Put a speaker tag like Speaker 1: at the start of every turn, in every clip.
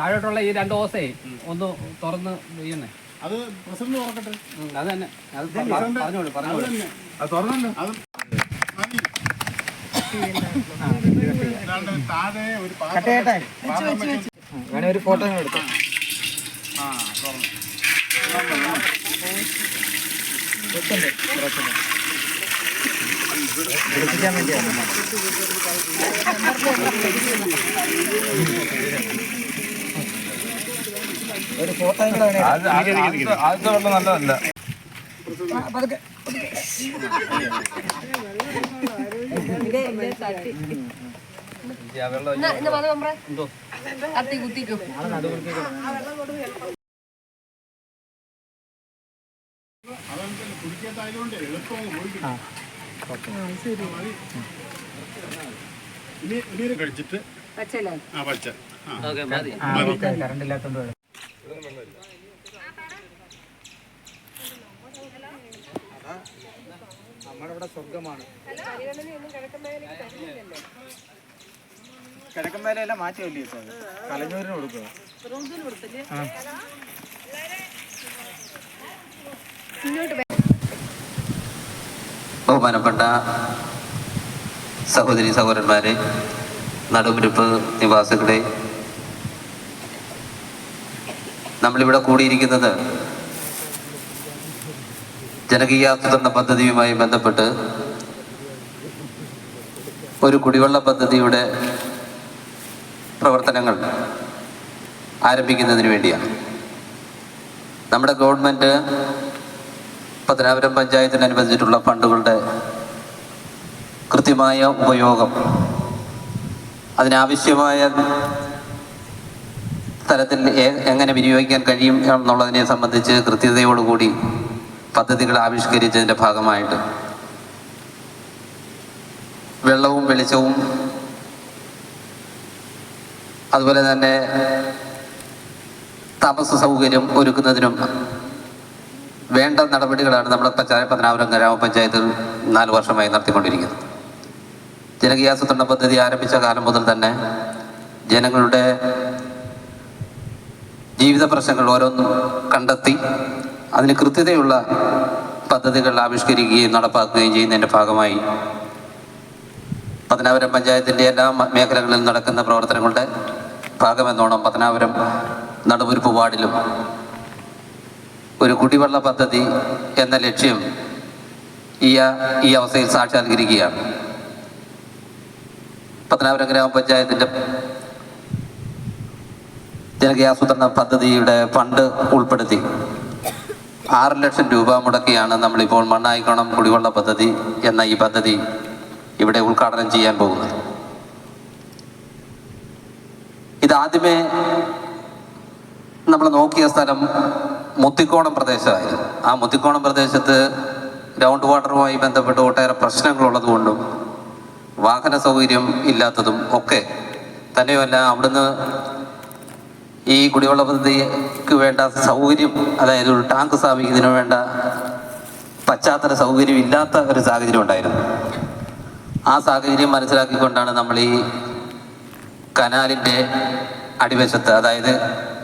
Speaker 1: താഴോട്ടുള്ള ഈ 2 ഓസേ ഒന്ന് തുറന്ന് ചെയ്യണേ.
Speaker 2: അത് പ്രസിഡന്റ് തുറക്കട്ടെ.
Speaker 1: അത് തന്നെ പറഞ്ഞോളൂ.
Speaker 2: താഴെ ഒരു
Speaker 3: വേണേ ഒരു ഫോട്ടോ എടുക്കാം. എടുപ്പിക്കാൻ വേണ്ടിയാണ്. ഒരു ഫോട്ടോ
Speaker 4: ആദ്യത്തെ വെള്ളം നല്ലതല്ല.
Speaker 2: കുടിക്കാത്തായതുകൊണ്ട് എളുപ്പം ഇനി കഴിച്ചിട്ട് പച്ച
Speaker 3: കറണ്ട് ഇല്ലാത്തോണ്ട് നമ്മുടെ ഇവിടെ സ്വർഗമാണ്. കിഴക്കൻ മേലെല്ലാം മാറ്റിയല്ലേ ഇപ്പൊ കലഞ്ഞൂരിന് കൊടുക്കുക.
Speaker 5: ബഹുമാനപ്പെട്ട സഹോദരി സഹോദരന്മാരെ, നടുമുരിപ്പ് നിവാസികളെ, നമ്മളിവിടെ കൂടിയിരിക്കുന്നത് ജനകീയാസൂത്രണ പദ്ധതിയുമായി ബന്ധപ്പെട്ട് ഒരു കുടിവെള്ള പദ്ധതിയുടെ പ്രവർത്തനങ്ങൾ ആരംഭിക്കുന്നതിന് വേണ്ടിയാണ്. നമ്മുടെ ഗവൺമെൻറ് പത്തനാപുരം പഞ്ചായത്തിന് അനുവദിച്ചിട്ടുള്ള ഫണ്ടുകളുടെ കൃത്യമായ ഉപയോഗം, അതിനാവശ്യമായ തലത്തിൽ എങ്ങനെ വിനിയോഗിക്കാൻ കഴിയും എന്നുള്ളതിനെ സംബന്ധിച്ച് കൃത്യതയോടുകൂടി പദ്ധതികൾ ആവിഷ്കരിച്ചതിൻ്റെ ഭാഗമായിട്ട് വെള്ളവും വെളിച്ചവും അതുപോലെ തന്നെ താമസ സൗകര്യം ഒരുക്കുന്നതിനും വേണ്ട നടപടികളാണ് നമ്മുടെ പത്തനാപുരം ഗ്രാമപഞ്ചായത്തിൽ 4 വർഷമായി നടത്തിക്കൊണ്ടിരിക്കുന്നത്. ജനകീയാസൂത്രണ പദ്ധതി ആരംഭിച്ച കാലം മുതൽ തന്നെ ജനങ്ങളുടെ ജീവിത പ്രശ്നങ്ങൾ ഓരോന്നും കണ്ടെത്തി അതിന് കൃത്യതയുള്ള പദ്ധതികൾ ആവിഷ്കരിക്കുകയും നടപ്പാക്കുകയും ചെയ്യുന്നതിൻ്റെ ഭാഗമായി പത്തനാപുരം പഞ്ചായത്തിൻ്റെ എല്ലാ മേഖലകളിലും നടക്കുന്ന പ്രവർത്തനങ്ങളുടെ ഭാഗമെന്നോണം പത്തനാപുരം നടുമുരിപ്പ് വാർഡിലും ഒരു കുടിവെള്ള പദ്ധതി എന്ന ലക്ഷ്യം ഈ അവസ്ഥയിൽ സാക്ഷാത്കരിക്കുകയാണ്. പത്തനാപുരം ഗ്രാമപഞ്ചായത്തിൻ്റെ ജനകീയാസൂത്രണ പദ്ധതിയുടെ ഫണ്ട് ഉൾപ്പെടുത്തി 6 ലക്ഷം രൂപ മുടക്കിയാണ് നമ്മളിപ്പോൾ മണ്ണായിക്കോണം കുടിവെള്ള പദ്ധതി എന്ന ഈ പദ്ധതി ഇവിടെ ഉദ്ഘാടനം ചെയ്യാൻ പോകുന്നത്. ഇതാദ്യമേ നമ്മൾ നോക്കിയ സ്ഥലം മുത്തിക്കോണം പ്രദേശമായിരുന്നു. ആ മുത്തിക്കോണം പ്രദേശത്ത് ഗ്രൗണ്ട് വാട്ടറുമായി ബന്ധപ്പെട്ട് ഒട്ടേറെ പ്രശ്നങ്ങളുള്ളത് കൊണ്ടും വാഹന സൗകര്യം ഇല്ലാത്തതും ഒക്കെ തന്നെയുമല്ല, അവിടുന്ന് ഈ കുടിവെള്ള പദ്ധതിക്ക് വേണ്ട സൗകര്യം, അതായത് ഒരു ടാങ്ക് സ്ഥാപിക്കുന്നതിന് വേണ്ട പശ്ചാത്തല സൗകര്യം ഇല്ലാത്ത ഒരു സാഹചര്യം ഉണ്ടായിരുന്നു. ആ സാഹചര്യം മനസ്സിലാക്കിക്കൊണ്ടാണ് നമ്മൾ ഈ കനാലിൻ്റെ അടിവശത്ത്, അതായത്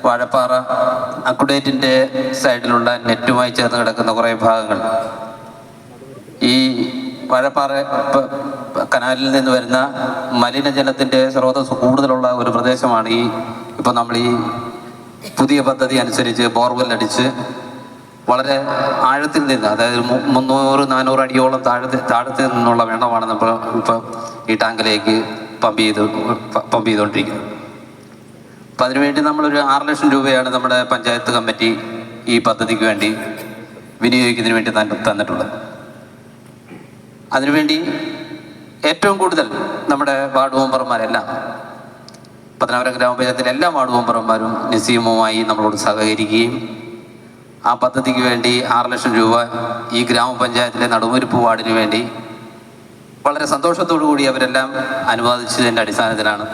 Speaker 5: വാഴപ്പാറ അക്കുഡേറ്റിൻ്റെ സൈഡിലുള്ള നെറ്റുമായി ചേർന്ന് കിടക്കുന്ന കുറേ ഭാഗങ്ങൾ, ഈ വാഴപ്പാറ കനാലിൽ നിന്ന് വരുന്ന മലിനജലത്തിൻ്റെ സ്രോതസ് കൂടുതലുള്ള ഒരു പ്രദേശമാണ് ഇപ്പോൾ നമ്മൾ ഈ പുതിയ പദ്ധതി അനുസരിച്ച് ബോർവെൽ അടിച്ച് വളരെ ആഴത്തിൽ നിന്ന്, അതായത് 300-400 അടിയോളം താഴത്തിൽ നിന്നുള്ള വെള്ളമാണ് നമ്മൾ ഇപ്പോൾ ഈ ടാങ്കിലേക്ക് പമ്പ് ചെയ്തുകൊണ്ടിരിക്കുന്നത്. അപ്പം അതിനുവേണ്ടി നമ്മളൊരു 6 ലക്ഷം രൂപയാണ് നമ്മുടെ പഞ്ചായത്ത് കമ്മിറ്റി ഈ പദ്ധതിക്ക് വേണ്ടി വിനിയോഗിക്കുന്നതിന് വേണ്ടി തന്നിട്ടുള്ളത്. അതിനുവേണ്ടി ഏറ്റവും കൂടുതൽ നമ്മുടെ വാർഡ് മെമ്പർമാരെല്ലാം, പത്തനാപുരം ഗ്രാമപഞ്ചായത്തിലെ എല്ലാ വാർഡ് മെമ്പർമാരും നിസ്സീമമായി നമ്മളോട് സഹകരിക്കുകയും ആ പദ്ധതിക്ക് വേണ്ടി 6 ലക്ഷം രൂപ ഈ ഗ്രാമപഞ്ചായത്തിലെ നടുമുരിപ്പ് വാർഡിന് വേണ്ടി വളരെ സന്തോഷത്തോടു കൂടി അവരെല്ലാം അനുവാദിച്ചതിൻ്റെ അടിസ്ഥാനത്തിലാണ്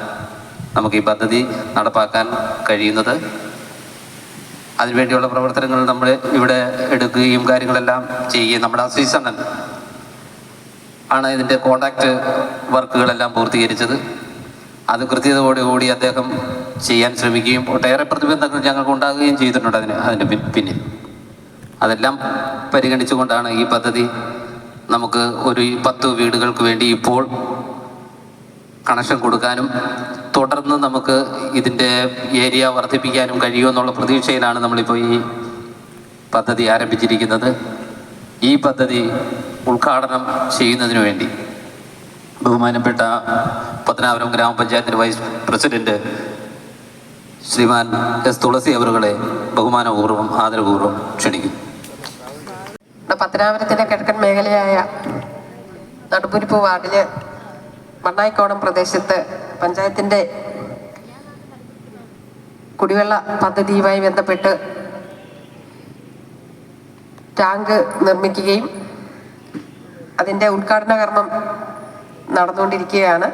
Speaker 5: നമുക്ക് ഈ പദ്ധതി നടപ്പാക്കാൻ കഴിയുന്നത്. അതിനുവേണ്ടിയുള്ള പ്രവർത്തനങ്ങൾ നമ്മൾ ഇവിടെ എടുക്കുകയും കാര്യങ്ങളെല്ലാം ചെയ്യുകയും നമ്മുടെ അസീസണൻ ആണ് ഇതിൻ്റെ കോൺട്രാക്റ്റ് വർക്കുകളെല്ലാം പൂർത്തീകരിച്ചത്. അത് കൃത്യതയോടുകൂടി അദ്ദേഹം ചെയ്യാൻ ശ്രമിക്കുകയും ഒട്ടേറെ പ്രതിബന്ധങ്ങൾ ഞങ്ങൾക്ക് ഉണ്ടാകുകയും ചെയ്തിട്ടുണ്ട് അതിൻ്റെ പിന്നിൽ. അതെല്ലാം പരിഗണിച്ചുകൊണ്ടാണ് ഈ പദ്ധതി നമുക്ക് ഒരു 10 വീടുകൾക്ക് വേണ്ടി ഇപ്പോൾ കണക്ഷൻ കൊടുക്കാനും തുടർന്ന് നമുക്ക് ഇതിൻ്റെ ഏരിയ വർദ്ധിപ്പിക്കാനും കഴിയുമെന്നുള്ള പ്രതീക്ഷയിലാണ് നമ്മളിപ്പോൾ ഈ പദ്ധതി ആരംഭിച്ചിരിക്കുന്നത്. ഈ പദ്ധതി ഉദ്ഘാടനം ചെയ്യുന്നതിന് വേണ്ടി ബഹുമാനപ്പെട്ട പത്തനാപുരം ഗ്രാമപഞ്ചായത്തിൻ്റെ വൈസ് പ്രസിഡന്റ് ശ്രീമാൻ എസ് തുളസി അവരുകളെ ബഹുമാനപൂർവ്വം ആദരപൂർവ്വം ക്ഷണിക്കുന്നു.
Speaker 6: പത്തനാപുരത്തിൻ്റെ കിഴക്കൻ മേഖലയായ നടുപുരിപ്പ് വാർഡില് മണ്ണായിക്കോണം പ്രദേശത്ത് പഞ്ചായത്തിൻ്റെ കുടിവെള്ള പദ്ധതിയുമായി ബന്ധപ്പെട്ട് ടാങ്ക് നിർമ്മിക്കുകയും അതിൻ്റെ ഉദ്ഘാടന കർമ്മം നടന്നുകൊണ്ടിരിക്കുകയാണ്.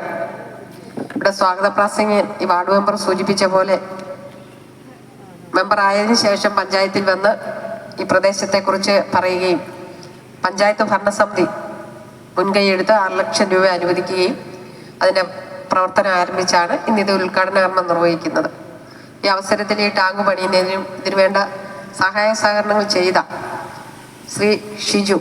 Speaker 6: ഇവിടെ സ്വാഗത പ്രാസംഗികൻ ഈ വാർഡ് മെമ്പർ സൂചിപ്പിച്ച പോലെ മെമ്പർ ആയതിനു ശേഷം പഞ്ചായത്തിൽ വന്ന് ഈ പ്രദേശത്തെക്കുറിച്ച് പറയുകയും പഞ്ചായത്ത് ഭരണസമിതി മുൻകൈയെടുത്ത് 6 ലക്ഷം രൂപ അനുവദിക്കുകയും അതിൻ്റെ പ്രവർത്തനം ആരംഭിച്ചാണ് ഇന്നിത് ഉദ്ഘാടന കർമ്മം നിർവഹിക്കുന്നത്. ഈ അവസരത്തിൽ ഈ ടാങ്ക് പണിയുന്നതിനും ഇതിനു വേണ്ട സഹായ സഹകരണങ്ങൾ ചെയ്ത ശ്രീ ഷിജു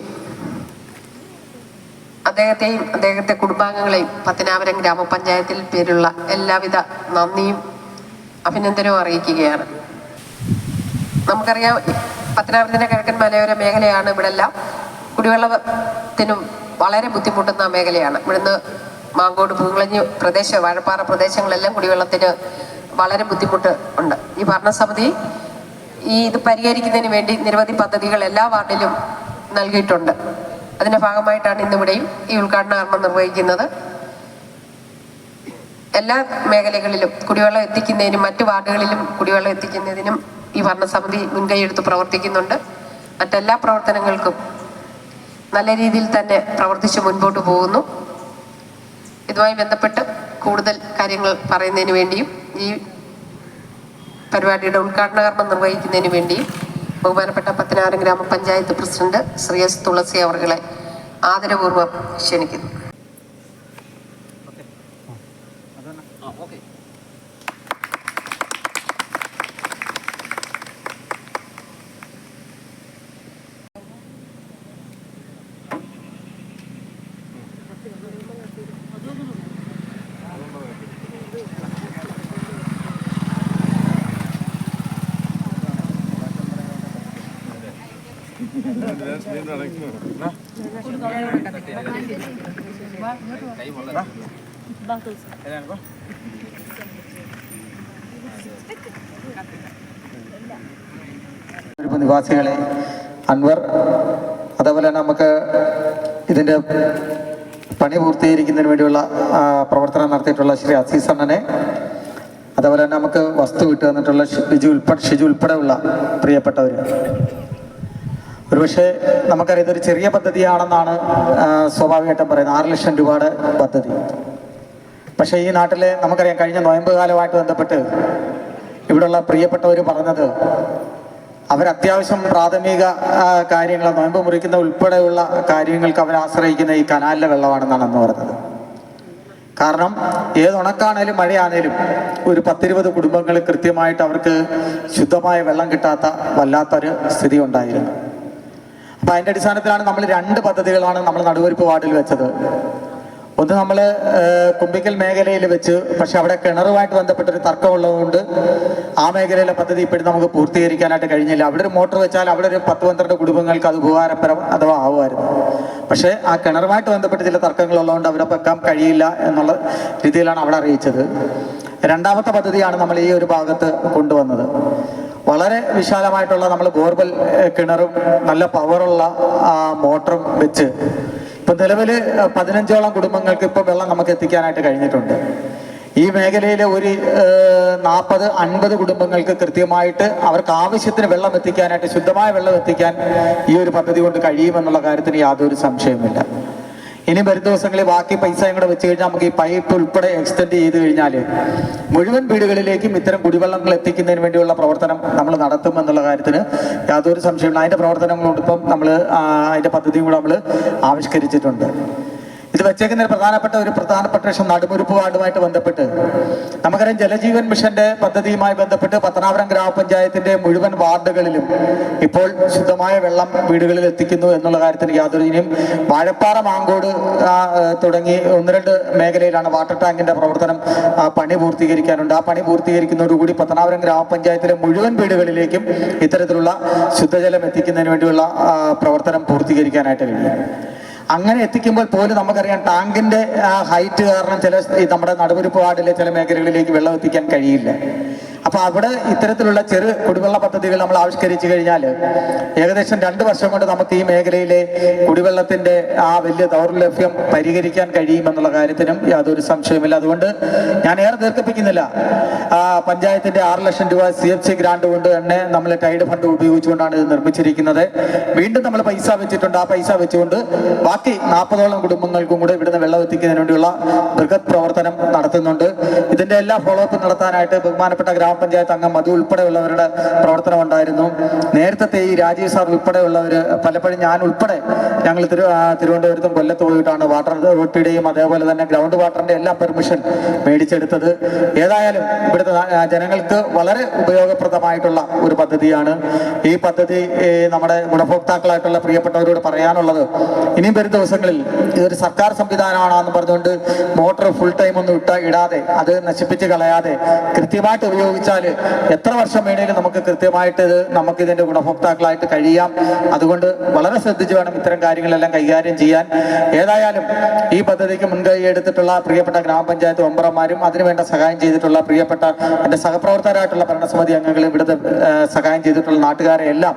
Speaker 6: അദ്ദേഹത്തെയും അദ്ദേഹത്തെ കുടുംബാംഗങ്ങളെയും പത്തനാപുരം ഗ്രാമപഞ്ചായത്തിൽ പേരുള്ള എല്ലാവിധ നന്ദിയും അഭിനന്ദനവും അറിയിക്കുകയാണ്. നമുക്കറിയാം പത്തനാപുരത്തിൻ്റെ കിഴക്കൻ മലയോര മേഖലയാണ്. ഇവിടെ എല്ലാം കുടിവെള്ളത്തിനും വളരെ ബുദ്ധിമുട്ടുന്ന മേഖലയാണ്. ഇവിടുന്ന് മാങ്കോട് പൂങ്കളഞ്ഞ് വാഴപ്പാറ പ്രദേശങ്ങളെല്ലാം കുടിവെള്ളത്തിന് വളരെ ബുദ്ധിമുട്ട് ഉണ്ട്. ഈ ഭരണസമിതി ഇത് പരിഹരിക്കുന്നതിന് വേണ്ടി നിരവധി പദ്ധതികൾ എല്ലാ വാർഡിലും നൽകിയിട്ടുണ്ട്. അതിൻ്റെ ഭാഗമായിട്ടാണ് ഇന്നിവിടെയും ഈ ഉദ്ഘാടന കർമ്മം നിർവഹിക്കുന്നത്. എല്ലാ മേഖലകളിലും കുടിവെള്ളം എത്തിക്കുന്നതിനും മറ്റു വാർഡുകളിലും കുടിവെള്ളം എത്തിക്കുന്നതിനും ഈ ഭരണസമിതി മുൻകൈയെടുത്ത് പ്രവർത്തിക്കുന്നുണ്ട്. മറ്റെല്ലാ പ്രവർത്തനങ്ങൾക്കും നല്ല രീതിയിൽ തന്നെ പ്രവർത്തിച്ച് മുൻപോട്ട് പോകുന്നു. ഇതുമായി ബന്ധപ്പെട്ട് കൂടുതൽ കാര്യങ്ങൾ പറയുന്നതിന് വേണ്ടിയും ഈ പരിപാടിയുടെ ഉദ്ഘാടന കർമ്മം നിർവഹിക്കുന്നതിന് വേണ്ടിയും ബഹുമാനപ്പെട്ട പത്തനാപുരം ഗ്രാമപഞ്ചായത്ത് പ്രസിഡന്റ് ശ്രീ എസ് തുളസി അവരുകളെ ആദരപൂർവ്വം ക്ഷണിക്കുന്നു.
Speaker 7: നിവാസികളെ, അൻവർ, അതേപോലെ തന്നെ നമുക്ക് ഇതിൻ്റെ പണി പൂർത്തീകരിക്കുന്നതിന് വേണ്ടിയുള്ള പ്രവർത്തനം നടത്തിയിട്ടുള്ള ശ്രീ അസീസ് അണ്ണനെ, അതേപോലെ തന്നെ നമുക്ക് വസ്തു വിട്ടു തന്നിട്ടുള്ള ഷിജു ഉൾപ്പെടെയുള്ള പ്രിയപ്പെട്ടവർ. ഒരുപക്ഷെ നമുക്കറിയാം ഇതൊരു ചെറിയ പദ്ധതിയാണെന്നാണ് സ്വാഭാവികമായിട്ടും പറയുന്നത്, 6 ലക്ഷം രൂപയുടെ പദ്ധതി. പക്ഷേ ഈ നാട്ടിൽ നമുക്കറിയാം കഴിഞ്ഞ നോയമ്പ് കാലമായിട്ട് ബന്ധപ്പെട്ട് ഇവിടെയുള്ള പ്രിയപ്പെട്ടവർ പറഞ്ഞത് അവരത്യാവശ്യം പ്രാഥമിക കാര്യങ്ങൾ നോയമ്പ് മുറിക്കുന്ന ഉൾപ്പെടെയുള്ള കാര്യങ്ങൾക്ക് അവർ ആശ്രയിക്കുന്ന ഈ കനാലിലെ വെള്ളമാണെന്നാണ് അന്ന് പറഞ്ഞത്. കാരണം ഏതുണക്കാണേലും മഴയാണേലും ഒരു 10-20 കുടുംബങ്ങൾ കൃത്യമായിട്ട് അവർക്ക് ശുദ്ധമായ വെള്ളം കിട്ടാത്ത വല്ലാത്തൊരു സ്ഥിതി ഉണ്ടായിരുന്നു. അപ്പം അതിൻ്റെ അടിസ്ഥാനത്തിലാണ് നമ്മൾ 2 പദ്ധതികളാണ് നമ്മൾ നടുവരിപ്പ് വാർഡിൽ വെച്ചത്. ഒന്ന് നമ്മൾ കുമ്പിക്കൽ മേഖലയിൽ വെച്ച്, പക്ഷെ അവിടെ കിണറുമായിട്ട് ബന്ധപ്പെട്ടൊരു തർക്കമുള്ളതുകൊണ്ട് ആ മേഖലയിലെ പദ്ധതി ഇപ്പോഴും നമുക്ക് പൂർത്തീകരിക്കാനായിട്ട് കഴിഞ്ഞില്ല. അവിടെ ഒരു മോട്ടോർ വെച്ചാൽ അവിടെ ഒരു 10-12 കുടുംബങ്ങൾക്ക് അത് ഉപകാരപ്രം അഥവാ ആവുമായിരുന്നു. പക്ഷേ ആ കിണറുമായിട്ട് ബന്ധപ്പെട്ട് ചില തർക്കങ്ങളുള്ളതുകൊണ്ട് അവിടെ വെക്കാൻ കഴിയില്ല എന്നുള്ള രീതിയിലാണ് അവിടെ അറിയിച്ചത്. 2ാമത്തെ പദ്ധതിയാണ് നമ്മൾ ഈ ഒരു ഭാഗത്ത് കൊണ്ടുവന്നത്. വളരെ വിശാലമായിട്ടുള്ള നമ്മൾ ബോർവെൽ കിണറും നല്ല പവറുള്ള മോട്ടറും വെച്ച് ഇപ്പം നിലവിൽ 15ഓളം കുടുംബങ്ങൾക്ക് ഇപ്പോൾ വെള്ളം നമുക്ക് എത്തിക്കാനായിട്ട് കഴിഞ്ഞിട്ടുണ്ട്. ഈ മേഖലയിലെ ഒരു 40-50 കുടുംബങ്ങൾക്ക് കൃത്യമായിട്ട് അവർക്ക് ആവശ്യത്തിന് വെള്ളം എത്തിക്കാനായിട്ട്, ശുദ്ധമായ വെള്ളം എത്തിക്കാൻ ഈ ഒരു പദ്ധതി കൊണ്ട് കഴിയുമെന്നുള്ള കാര്യത്തിന് യാതൊരു സംശയവുമില്ല. ഇനി വരും ദിവസങ്ങളിൽ ബാക്കി പൈസയും കൂടെ വെച്ച് കഴിഞ്ഞാൽ നമുക്ക് ഈ പൈപ്പ് ഉൾപ്പെടെ എക്സ്റ്റെൻഡ് ചെയ്ത് കഴിഞ്ഞാൽ മുഴുവൻ വീടുകളിലേക്കും ഇത്തരം കുടിവെള്ളങ്ങൾ എത്തിക്കുന്നതിന് വേണ്ടിയുള്ള പ്രവർത്തനം നമ്മൾ നടത്തുമെന്നുള്ള കാര്യത്തിന് യാതൊരു സംശയമില്ല. അതിൻ്റെ പ്രവർത്തനങ്ങളോടൊപ്പം നമ്മൾ അതിൻ്റെ പദ്ധതിയും കൂടെ നമ്മൾ ആവിഷ്കരിച്ചിട്ടുണ്ട്. ഇത് വെച്ചേക്കുന്ന ഒരു പ്രധാനപ്പെട്ട വിഷയം നടുമുരുപ്പ് വാർഡുമായിട്ട് ബന്ധപ്പെട്ട് നമുക്കറിയാം ജലജീവൻ മിഷന്റെ പദ്ധതിയുമായി ബന്ധപ്പെട്ട് പത്തനാപുരം ഗ്രാമപഞ്ചായത്തിന്റെ മുഴുവൻ വാർഡുകളിലും ഇപ്പോൾ ശുദ്ധമായ വെള്ളം വീടുകളിൽ എത്തിക്കുന്നു എന്നുള്ള കാര്യത്തിന് യാതൊരു ഇനിയും വാഴപ്പാറ മാങ്കോട് തുടങ്ങി 1-2 മേഖലയിലാണ് വാട്ടർ ടാങ്കിന്റെ പ്രവർത്തനം പണി പൂർത്തീകരിക്കാനുണ്ട്. ആ പണി പൂർത്തീകരിക്കുന്നതോടുകൂടി പത്തനാപുരം ഗ്രാമപഞ്ചായത്തിലെ മുഴുവൻ വീടുകളിലേക്കും ഇത്തരത്തിലുള്ള ശുദ്ധജലം എത്തിക്കുന്നതിന് വേണ്ടിയുള്ള പ്രവർത്തനം പൂർത്തീകരിക്കാനായിട്ട് കഴിയും. അങ്ങനെ എത്തിക്കുമ്പോൾ പോലും നമുക്കറിയാം ടാങ്കിന്റെ ഹൈറ്റ് കാരണം നമ്മുടെ നടുമുരുപ്പ് വാർഡിലെ ചില മേഖലകളിലേക്ക് വെള്ളം എത്തിക്കാൻ കഴിയില്ല. അപ്പൊ അവിടെ ഇത്തരത്തിലുള്ള ചെറു കുടിവെള്ള പദ്ധതികൾ നമ്മൾ ആവിഷ്കരിച്ചു കഴിഞ്ഞാൽ ഏകദേശം 2 വർഷം കൊണ്ട് നമുക്ക് ഈ മേഖലയിലെ കുടിവെള്ളത്തിന്റെ ആ വലിയ ദൗർലഭ്യം പരിഹരിക്കാൻ കഴിയുമെന്നുള്ള കാര്യത്തിനും യാതൊരു സംശയമില്ല. അതുകൊണ്ട് ഞാൻ ഏറെ ദീർഘിപ്പിക്കുന്നില്ല. പഞ്ചായത്തിന്റെ 6 ലക്ഷം രൂപ CFC ഗ്രാന്റ് കൊണ്ട് തന്നെ നമ്മൾ ടൈഡ് ഫണ്ട് ഉപയോഗിച്ചുകൊണ്ടാണ് ഇത് നിർമ്മിച്ചിരിക്കുന്നത്. വീണ്ടും നമ്മൾ പൈസ വെച്ചിട്ടുണ്ട്. ആ പൈസ വെച്ചുകൊണ്ട് ബാക്കി 40ഓളം കുടുംബങ്ങൾക്കും കൂടെ ഇവിടുന്ന് വെള്ളം എത്തിക്കുന്നതിന് വേണ്ടിയുള്ള ബൃഹത് പ്രവർത്തനം നടത്തുന്നുണ്ട്. ഇതിന്റെ എല്ലാ ഫോളോ അപ്പ് നടത്താനായിട്ട് ബഹുമാനപ്പെട്ട ഗ്രാമപഞ്ചായത്ത് അംഗം മധു ഉൾപ്പെടെയുള്ളവരുടെ പ്രവർത്തനം ഉണ്ടായിരുന്നു. നേരത്തെ ഈ രാജീവ് സാർ ഉൾപ്പെടെയുള്ളവർ പലപ്പോഴും ഞാൻ ഉൾപ്പെടെ ഞങ്ങൾ തിരുവനന്തപുരത്തും കൊല്ലത്ത് പോയിട്ടാണ് വാട്ടർ അതോറിറ്റിയുടെയും അതേപോലെ തന്നെ ഗ്രൗണ്ട് വാട്ടറിന്റെ എല്ലാം പെർമിഷൻ മേടിച്ചെടുത്തത്. ഏതായാലും ഇവിടുത്തെ ജനങ്ങൾക്ക് വളരെ ഉപയോഗപ്രദമായിട്ടുള്ള ഒരു പദ്ധതിയാണ് ഈ പദ്ധതി. നമ്മുടെ ഗുണഭോക്താക്കളായിട്ടുള്ള പ്രിയപ്പെട്ടവരോട് പറയാനുള്ളത്, ഇനിയും വരും ദിവസങ്ങളിൽ ഇതൊരു സർക്കാർ സംവിധാനമാണെന്ന് പറഞ്ഞുകൊണ്ട് മോട്ടോർ ഫുൾ ടൈം ഒന്നും ഇടാതെ അത് നശിപ്പിച്ച് കളയാതെ കൃത്യമായിട്ട് ഉപയോഗിച്ചാൽ എത്ര വർഷം വേണേലും നമുക്ക് കൃത്യമായിട്ട് നമുക്ക് ഇതിന്റെ ഗുണഭോക്താക്കളായിട്ട് കഴിയാം. അതുകൊണ്ട് വളരെ ശ്രദ്ധിച്ചു വേണം ഇത്തരം കാര്യങ്ങളെല്ലാം കൈകാര്യം ചെയ്യാൻ. ഏതായാലും ഈ പദ്ധതിക്ക് മുൻകൈ എടുത്തിട്ടുള്ള പ്രിയപ്പെട്ട ഗ്രാമപഞ്ചായത്ത് മെമ്പർമാരും അതിനുവേണ്ട സഹായം ചെയ്തിട്ടുള്ള പ്രിയപ്പെട്ട എൻ്റെ സഹപ്രവർത്തകരായിട്ടുള്ള ഭരണസമിതി അംഗങ്ങളും ഇവിടുത്തെ സഹായം ചെയ്തിട്ടുള്ള നാട്ടുകാരെ എല്ലാം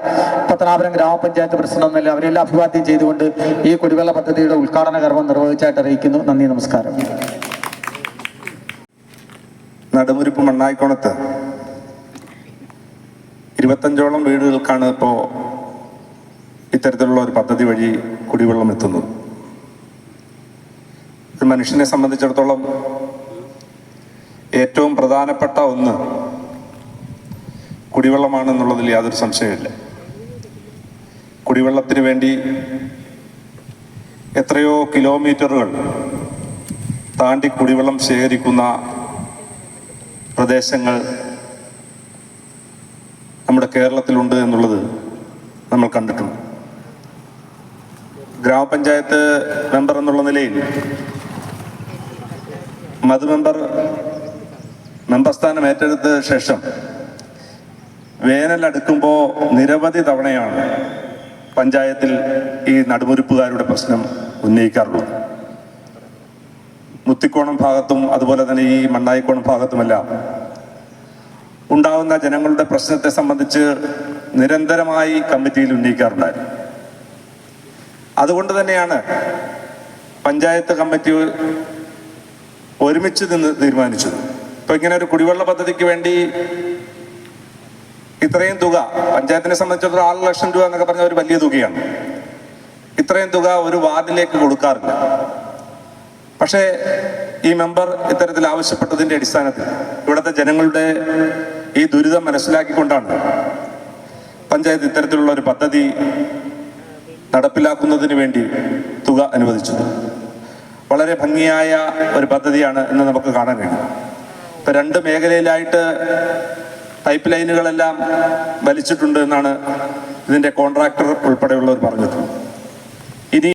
Speaker 7: പത്തനാപുരം ഗ്രാമപഞ്ചായത്ത് പ്രസിഡന്റ് എന്നല്ല അവരെല്ലാം അഭിവാദ്യം ചെയ്തുകൊണ്ട് ഈ കുടിവെള്ള പദ്ധതിയുടെ ഉദ്ഘാടന കർമ്മം നിർവഹിച്ചായിട്ട് അറിയിക്കുന്നു. നന്ദി, നമസ്കാരം.
Speaker 4: നടുമുരുപ്പ് മണ്ണായിക്കോണത്ത് 25ഓളം വീടുകൾക്കാണ് ഇപ്പോൾ ഇത്തരത്തിലുള്ള ഒരു പദ്ധതി വഴി കുടിവെള്ളം എത്തുന്നത്. ഒരു മനുഷ്യനെ സംബന്ധിച്ചിടത്തോളം ഏറ്റവും പ്രധാനപ്പെട്ട ഒന്ന് കുടിവെള്ളമാണെന്നുള്ളതിൽ യാതൊരു സംശയമില്ല. കുടിവെള്ളത്തിന് വേണ്ടി എത്രയോ കിലോമീറ്ററുകൾ താണ്ടി കുടിവെള്ളം ശേഖരിക്കുന്ന പ്രദേശങ്ങൾ നമ്മുടെ കേരളത്തിലുണ്ട് എന്നുള്ളത് നമ്മൾ കണ്ടിട്ടുണ്ട്. ഗ്രാമപഞ്ചായത്ത് മെമ്പർ എന്നുള്ള നിലയിൽ മധു മെമ്പർ സ്ഥാനം ഏറ്റെടുത്ത ശേഷം വേനൽ അടുക്കുമ്പോൾ നിരവധി തവണയാണ് പഞ്ചായത്തിൽ ഈ നടുമുരുപ്പുകാരുടെ പ്രശ്നം ഉന്നയിക്കാറുള്ളത്. മുത്തിക്കോണം ഭാഗത്തും അതുപോലെ തന്നെ ഈ മണ്ണായിക്കോണം ഭാഗത്തുമെല്ലാം ഉണ്ടാകുന്ന ജനങ്ങളുടെ പ്രശ്നത്തെ സംബന്ധിച്ച് നിരന്തരമായി കമ്മിറ്റിയിൽ ഉന്നയിക്കാറുണ്ടായിരുന്നു. അതുകൊണ്ട് തന്നെയാണ് പഞ്ചായത്ത് കമ്മിറ്റി ഒരുമിച്ച് നിന്ന് തീരുമാനിച്ചത്. ഇപ്പൊ ഇങ്ങനെ ഒരു കുടിവെള്ള പദ്ധതിക്ക് വേണ്ടി ഇത്രയും തുക പഞ്ചായത്തിനെ സംബന്ധിച്ചിടത്തോളം 6 ലക്ഷം രൂപ എന്നൊക്കെ പറഞ്ഞ ഒരു വലിയ തുകയാണ്. ഇത്രയും തുക ഒരു വാർഡിലേക്ക് കൊടുക്കാറില്ല. പക്ഷേ ഈ മെമ്പർ ഇത്തരത്തിൽ ആവശ്യപ്പെട്ടതിൻ്റെ അടിസ്ഥാനത്തിൽ ഇവിടുത്തെ ജനങ്ങളുടെ ഈ ദുരിതം മനസ്സിലാക്കിക്കൊണ്ടാണ് പഞ്ചായത്ത് ഇത്തരത്തിലുള്ള ഒരു പദ്ധതി നടപ്പിലാക്കുന്നതിന് വേണ്ടി തുക അനുവദിച്ചത്. വളരെ ഭംഗിയായ ഒരു പദ്ധതിയാണ് ഇന്ന് നമുക്ക് കാണാൻ കഴിയും. ഇപ്പം 2 മേഖലയിലായിട്ട് പൈപ്പ് ലൈനുകളെല്ലാം വലിച്ചിട്ടുണ്ട് എന്നാണ് ഇതിൻ്റെ കോൺട്രാക്ടർ ഉൾപ്പെടെയുള്ളവർ പറഞ്ഞത്.